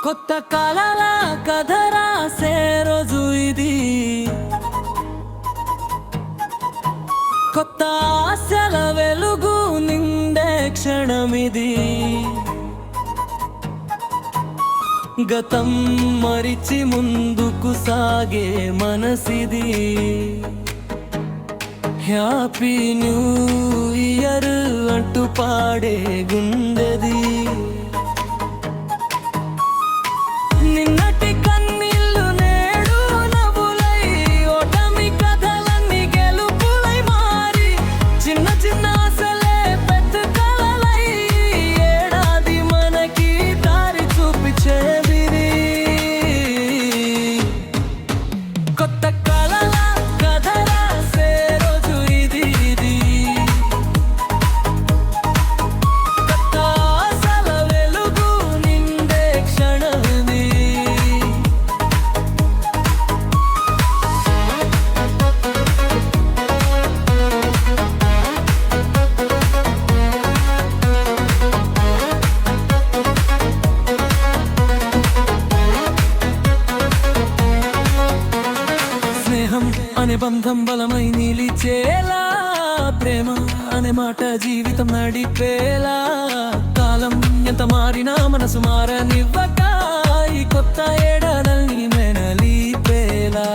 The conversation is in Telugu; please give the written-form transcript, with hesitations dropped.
కొత్త కాలాల కథ రాసే రోజు ఇది, కొత్త ఆశల వెలుగు నిండే క్షణమిది. గతం మరిచి ముందుకు సాగే మనసిది. హ్యాపీ న్యూ ఇయర్ అంటూ పాడే గుండెది. నిన్నటి కన్నీళ్ళు నేడు నవ్వులై, ఓటమి కథలన్నీ గెలుపులై మారి, చిన్న చిన్న ఆశలే పెద్ద కలలై, ఏడాది మనకి దారి చూపించేవిది. కొత్త కలల కథ రాసే రోజు ఇది, కొత్త ఆశల వెలుగు నిండే క్షణమిది. స్నేహం అనే బంధం బలమై నిలిచేలా, ప్రేమ అనే మాట జీవితం నడిపేలా, కాలం ఎంత మారినా మనసు మారనివ్వక, ఈ కొత్త ఏడాదల్ని మెనలిపేలా.